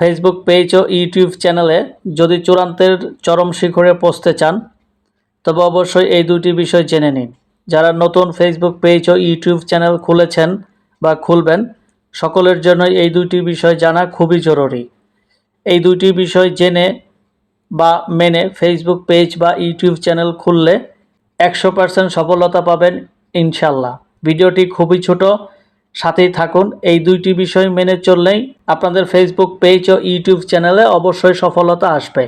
Facebook page ও YouTube চ্যানেলে যদি চূড়ান্তের চরম শিখরে পৌঁছতে চান তবে অবশ্যই এই দুটি বিষয় জেনে নিন। যারা নতুন ফেসবুক পেজ ও ইউটিউব চ্যানেল খুলেছেন বা খুলবেন সকলের জন্যই এই দুটি বিষয় জানা খুবই জরুরি। এই দুটি বিষয় জেনে বা মেনে ফেসবুক পেজ বা ইউটিউব চ্যানেল খুললে 100% সফলতা পাবেন ইনশাল্লাহ। ভিডিওটি খুবই ছোট, সাথেই থাকুন। এই দুইটি বিষয় মেনে চললেই আপনাদের ফেসবুক পেজ ও ইউটিউব চ্যানেলে অবশ্যই সফলতা আসবে।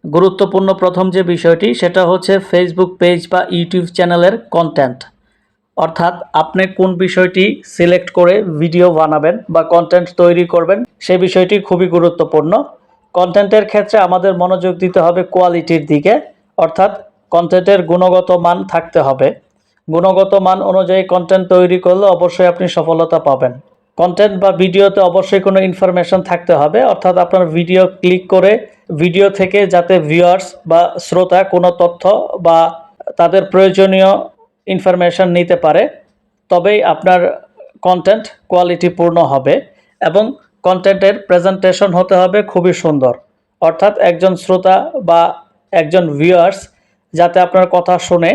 গুরুত্বপূর্ণ প্রথম যে বিষয়টি সেটা হচ্ছে ফেসবুক পেজ বা ইউটিউব চ্যানেলের কন্টেন্ট, অর্থাৎ আপনি কোন বিষয়টি সিলেক্ট করে ভিডিও বানাবেন বা কন্টেন্ট তৈরি করবেন সেই বিষয়টি খুবই গুরুত্বপূর্ণ। কন্টেন্টের ক্ষেত্রে আমাদের মনোযোগ দিতে হবে কোয়ালিটির দিকে, অর্থাৎ কন্টেন্টের গুণগত মান থাকতে হবে। গুণগত মান অনুযায়ী কন্টেন্ট তৈরি করলে অবশ্যই আপনি সফলতা পাবেন। কন্টেন্ট বা ভিডিওতে অবশ্যই কোনো ইনফরমেশন থাকতে হবে, অর্থাৎ আপনার ভিডিও ক্লিক করে ভিডিও থেকে যাতে ভিউয়ার্স বা শ্রোতা কোনো তথ্য বা তাদের প্রয়োজনীয় ইনফরমেশন নিতে পারে, তবেই আপনার কন্টেন্ট কোয়ালিটিপূর্ণ হবে। এবং কন্টেন্টের প্রেজেন্টেশন হতে হবে খুবই সুন্দর, অর্থাৎ একজন শ্রোতা বা একজন ভিউয়ার্স যাতে আপনার কথা শুনে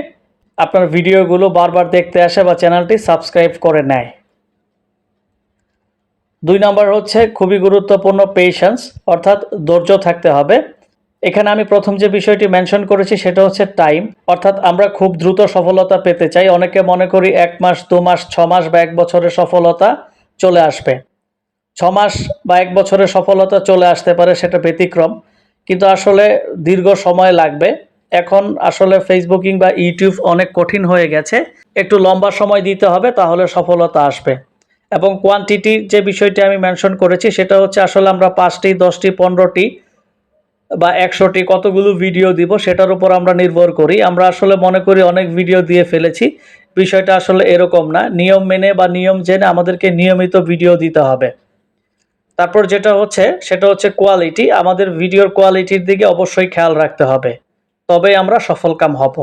আপনার ভিডিওগুলো বারবার দেখতে আসে বা চ্যানেলটি সাবস্ক্রাইব করে নেয়। 2 নম্বর হচ্ছে খুবই গুরুত্বপূর্ণ পেশেন্স, অর্থাৎ ধৈর্য থাকতে হবে। এখানে আমি প্রথম যে বিষয়টি মেনশন করেছি সেটা হচ্ছে টাইম, অর্থাৎ আমরা খুব দ্রুত সফলতা পেতে চাই। অনেকে মনে করি 1 মাস 2 মাস 6 মাস বা 1 বছরের সফলতা চলে আসবে। 6 মাস বা 1 বছরের সফলতা চলে আসতে পারে, সেটা ব্যতিক্রম, কিন্তু আসলে দীর্ঘ সময় লাগবে। এখন আসলে ফেসবুকিং বা ইউটিউব অনেক কঠিন হয়ে গেছে, একটু লম্বা সময় দিতে হবে, তাহলে সফলতা আসবে। এবং কোয়ান্টিটির যে বিষয়টি আমি মেনশন করেছি সেটা হচ্ছে আসলে আমরা 5টি 10টি 15টি বা 100টি কতগুলো ভিডিও দিব সেটার উপর আমরা নির্ভর করি। আমরা আসলে মনে করি অনেক ভিডিও দিয়ে ফেলেছি, বিষয়টা আসলে এরকম না। নিয়ম মেনে বা নিয়ম জেনে আমাদেরকে নিয়মিত ভিডিও দিতে হবে। তারপর যেটা হচ্ছে সেটা হচ্ছে কোয়ালিটি। আমাদের ভিডিওর কোয়ালিটির দিকে অবশ্যই খেয়াল রাখতে হবে, তবেই আমরা সফলকাম হব।